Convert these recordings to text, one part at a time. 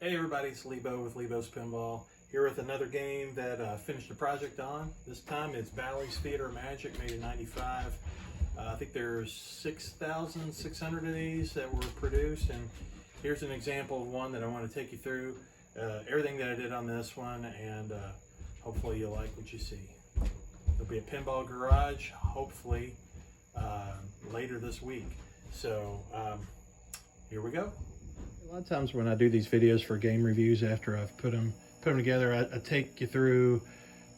Hey everybody, it's Lebo with Lebo's Pinball, here with another game that I finished a project on. This time it's Bally Theatre of Magic, made in '95. I think there's 6,600 of these that were produced, and here's an example of one that I want to take you through. Everything that I did on this one, and hopefully you'll like what you see. There'll be a pinball garage, hopefully later this week. So here we go. A lot of times when I do these videos for game reviews, after I've put them together, I take you through,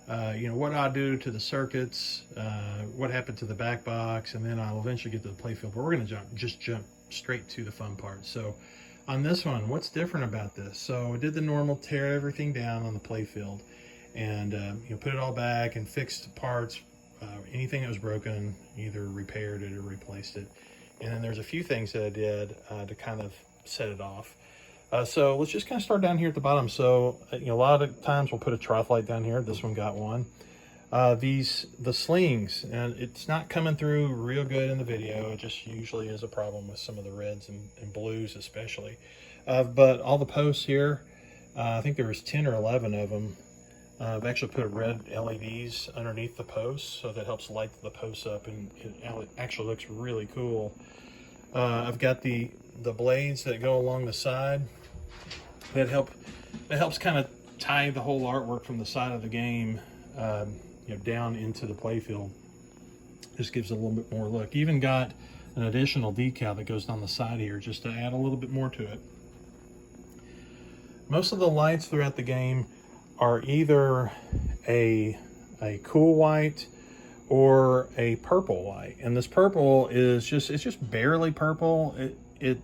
what I do to the circuits, what happened to the back box, and then I'll eventually get to the playfield. But we're going to jump straight to the fun part. So on this one, what's different about this? So I did the normal, tear everything down on the playfield, and put it all back and fixed parts, anything that was broken, either repaired it or replaced it. And then there's a few things that I did to kind of set it off. So let's just kind of start down here at the bottom. So a lot of times we'll put a trough light down here. This one got one. The slings, and it's not coming through real good in the video. It just usually is a problem with some of the reds and blues especially. But all the posts here, I think there was 10 or 11 of them. I've actually put red LEDs underneath the posts, so that helps light the posts up, and it actually looks really cool. I've got the blades that go along the side that helps kind of tie the whole artwork from the side of the game down into the playfield. Just gives it a little bit more look. Even got an additional decal that goes down the side here just to add a little bit more to it. Most of the lights throughout the game are either a cool white or a purple light, and this purple is just barely purple. It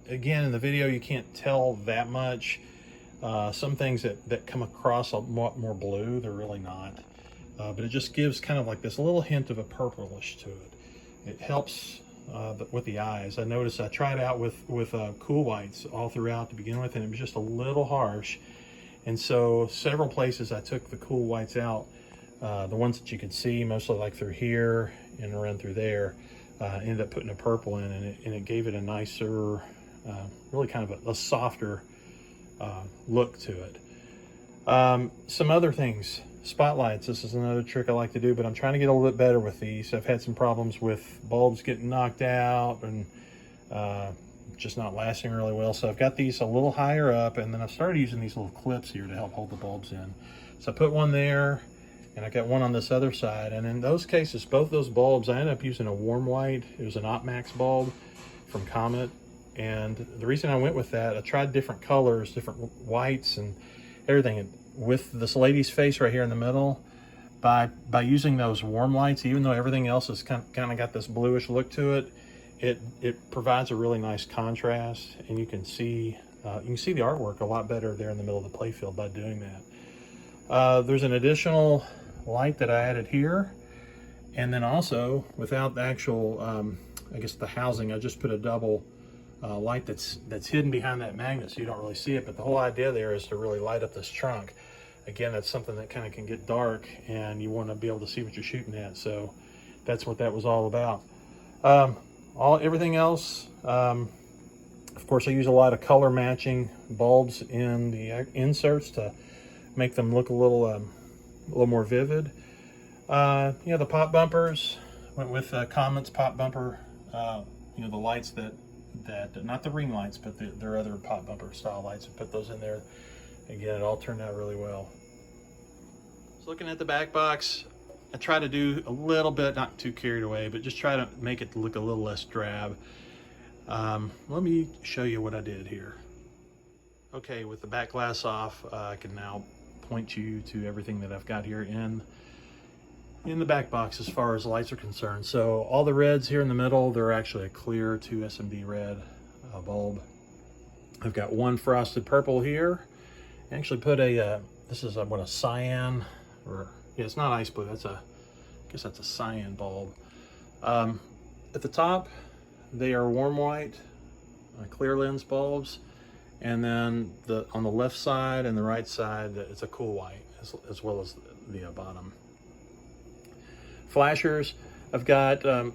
again, in the video you can't tell that much. Some things that come across a lot more blue, they're really not, but it just gives kind of like this little hint of a purplish to it. It helps with the eyes. I noticed I tried out with cool whites all throughout to begin with, and it was just a little harsh, and so several places I took the cool whites out. The ones that you could see, mostly like through here and around through there, ended up putting a purple in, and it gave it a nicer, really kind of a softer look to it. Some other things, spotlights. This is another trick I like to do, but I'm trying to get a little bit better with these. I've had some problems with bulbs getting knocked out and just not lasting really well. So I've got these a little higher up, and then I've started using these little clips here to help hold the bulbs in. So I put one there, and I got one on this other side, and in those cases, both those bulbs, I ended up using a warm white. It was an Opmax bulb from Comet, and the reason I went with that, I tried different colors, different whites and everything, and with this lady's face right here in the middle, by using those warm lights, even though everything else is kind of got this bluish look to it, it provides a really nice contrast, and you can see the artwork a lot better there in the middle of the playfield by doing that. There's an additional light that I added here, and then also without the actual I guess the housing, I just put a double light that's hidden behind that magnet, so you don't really see it, but the whole idea there is to really light up this trunk. Again, that's something that kind of can get dark, and you want to be able to see what you're shooting at, so that's what that was all about. Everything else, of course, I use a lot of color matching bulbs in the inserts to make them look a little more vivid. The pop bumpers went with Comet's pop bumper. The lights that not the ring lights, but their other pop bumper style lights. I put those in there. Again, it all turned out really well. So looking at the back box, I try to do a little bit, not too carried away, but just try to make it look a little less drab. Let me show you what I did here. Okay, with the back glass off, I can now point you to everything that I've got here in the back box as far as lights are concerned. So all the reds here in the middle, they're actually a clear 2 SMD red bulb. I've got one frosted purple here. I actually put this is a cyan, or yeah, it's not ice blue, I guess that's a cyan bulb. At the top, they are warm white clear lens bulbs, and then on the left side and the right side, it's a cool white, as well as the bottom. Flashers, I've got a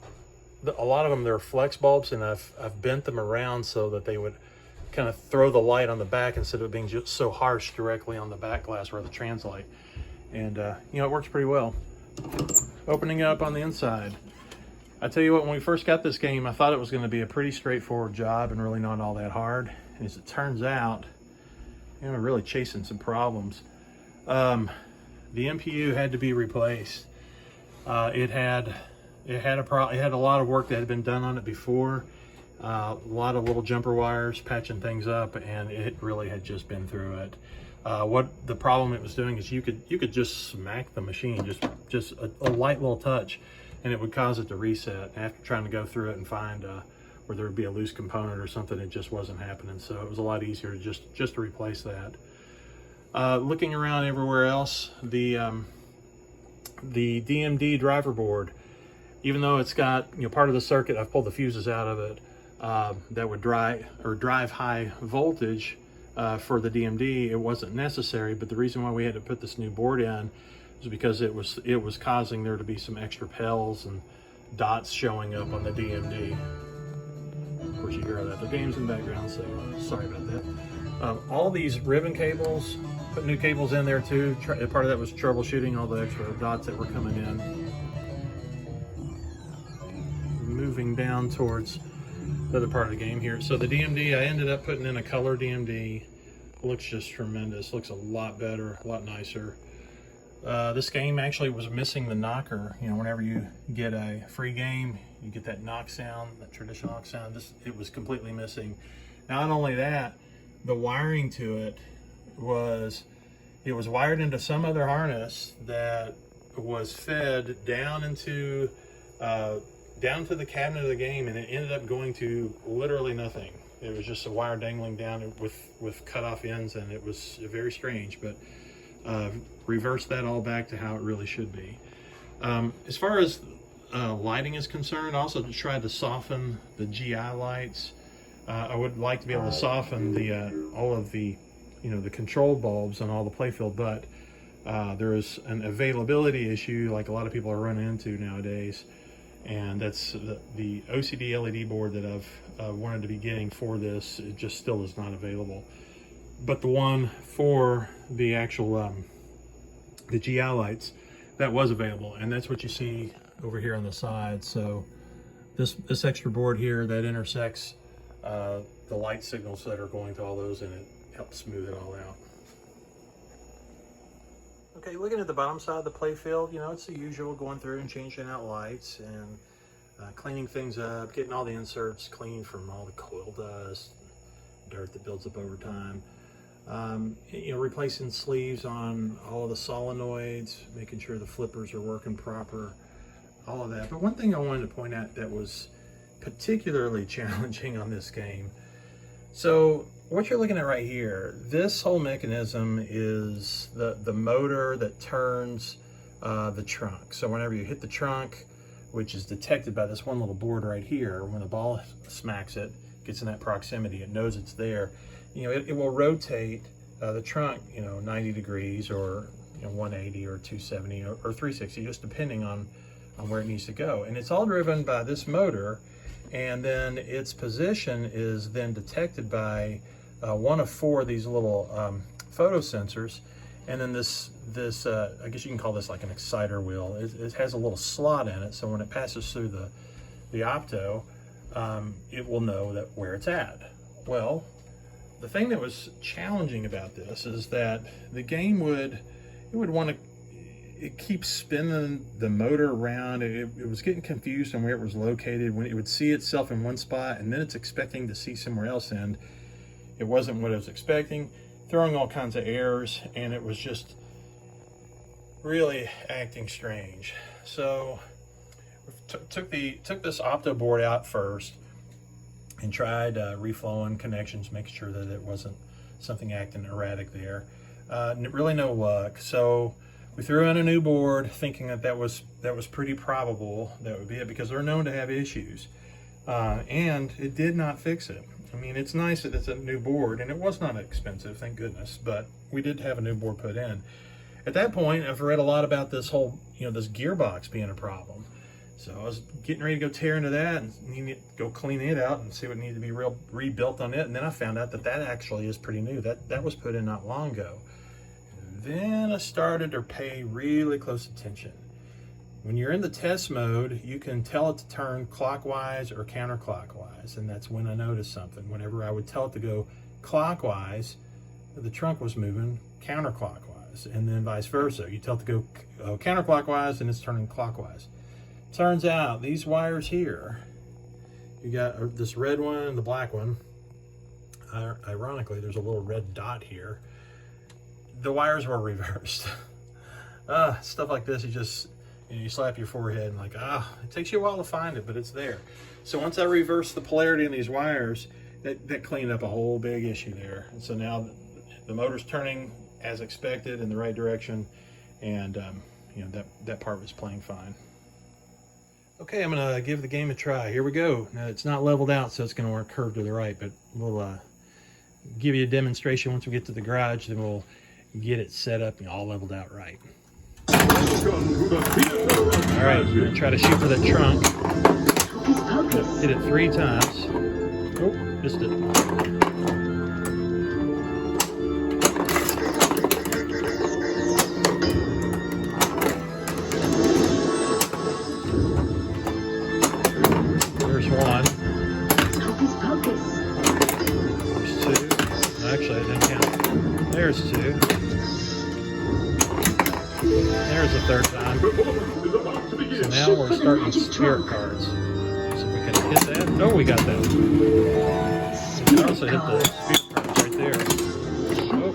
lot of them, they're flex bulbs, and I've bent them around so that they would kind of throw the light on the back instead of it being just so harsh directly on the back glass or the translite. And you know, it works pretty well. Opening it up on the inside, I tell you what, when we first got this game, I thought it was going to be a pretty straightforward job and really not all that hard. And as it turns out, you know, we're really chasing some problems. The MPU had to be replaced. It had a lot of work that had been done on it before. A lot of little jumper wires patching things up, and it really had just been through it. What the problem it was doing is you could just smack the machine, just a light little touch, and it would cause it to reset. After trying to go through it and find where there would be a loose component or something, it just wasn't happening. So it was a lot easier to just to replace that. Looking around everywhere else, the DMD driver board, even though it's got, you know, part of the circuit, I've pulled the fuses out of it, that would drive high voltage for the DMD, it wasn't necessary. But the reason why we had to put this new board in was because it was causing there to be some extra pels and dots showing up on the DMD. Of course, you hear that the game's in the background, so sorry about that. All these ribbon cables, put new cables in there too. Part of that was troubleshooting all the extra dots that were coming in. Moving down towards the other part of the game here. So the DMD, I ended up putting in a color DMD. Looks just tremendous. Looks a lot better, a lot nicer. This game actually was missing the knocker. You know, whenever you get a free game, you get that knock sound, that traditional knock sound. It was completely missing. Not only that, the wiring to it was wired into some other harness that was fed down into down to the cabinet of the game, and it ended up going to literally nothing. It was just a wire dangling down with cut off ends, and it was very strange, but reversed that all back to how it really should be. As far as lighting is concerned, I also tried to soften the GI lights. I would like to be able to soften the all of the, you know, the control bulbs on all the Playfield, but there is an availability issue like a lot of people are running into nowadays. And that's the OCD LED board that I've wanted to be getting for this. It just still is not available. But the one for the actual the GI lights, that was available, and that's what you see over here on the side. So this extra board here that intersects the light signals that are going to all those, and it helps smooth it all out. Okay, looking at the bottom side of the Playfield, you know, it's the usual, going through and changing out lights and cleaning things up, getting all the inserts clean from all the coil dust, dirt that builds up over time. You know, replacing sleeves on all of the solenoids, making sure the flippers are working proper, all of that. But one thing I wanted to point out that was particularly challenging on this game. So what you're looking at right here, this whole mechanism is the motor that turns the trunk. So whenever you hit the trunk, which is detected by this one little board right here, when the ball smacks it, gets in that proximity, it knows it's there. You know, it will rotate the trunk, you know, 90 degrees or, you know, 180 or 270 or 360, just depending on where it needs to go. And it's all driven by this motor, and then its position is then detected by one of four of these little photo sensors. And then this I guess you can call this like an exciter wheel. It has a little slot in it, so when it passes through the opto, it will know that where it's at. Well, the thing that was challenging about this is that the game would want to, it keeps spinning the motor around. It was getting confused on where it was located. When it would see itself in one spot and then it's expecting to see somewhere else, and it wasn't what it was expecting, throwing all kinds of errors, and it was just really acting strange. So took this opto board out first and tried reflowing connections, making sure that it wasn't something acting erratic there. Really no luck. So we threw in a new board, thinking that was pretty probable that would be it, because they're known to have issues, and it did not fix it. I mean, it's nice that it's a new board, and it was not expensive, thank goodness, but we did have a new board put in. At that point, I've read a lot about this whole, you know, this gearbox being a problem. So I was getting ready to go tear into that and go clean it out and see what needed to be rebuilt on it. And then I found out that that actually is pretty new. That was put in not long ago. And then I started to pay really close attention. When you're in the test mode, you can tell it to turn clockwise or counterclockwise. And that's when I noticed something. Whenever I would tell it to go clockwise, the trunk was moving counterclockwise, and then vice versa. You tell it to go counterclockwise and it's turning clockwise. Turns out these wires here, you got this red one and the black one. Ironically, there's a little red dot here. The wires were reversed. Stuff like this, you slap your forehead and it takes you a while to find it, but it's there. So once I reversed the polarity in these wires, that cleaned up a whole big issue there. And so now the motor's turning as expected in the right direction, and that part was playing fine. Okay, I'm gonna give the game a try. Here we go. Now it's not leveled out, so it's gonna work curved to the right, but we'll give you a demonstration once we get to the garage, then we'll get it set up and all leveled out right. All right, I'm gonna try to shoot for the trunk. Hit it 3 times. Oh, missed it. There's 1. There's 2. Actually, I didn't count. There's 2. There's the 3rd time. So now we're starting spirit cards. So we can hit that. Oh, we got that. We can also hit the spirit cards right there. Oh.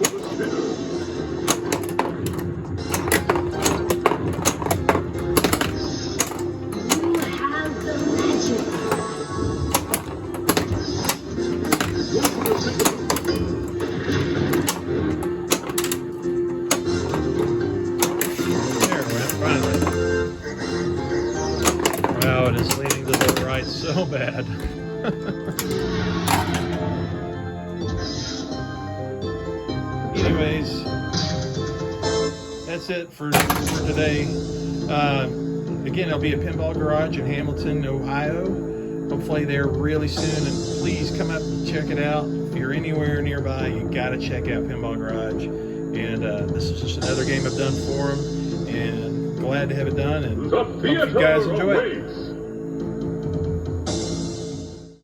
Wow, it is leaning to the right so bad. Anyways, that's it for today. Again, it'll be a pinball garage in Hamilton, Ohio. Hopefully there really soon, and please come up and check it out. If you're anywhere nearby, you gotta check out Pinball Garage. And this is just another game I've done for them, and glad to have it done, and hope you guys enjoy it.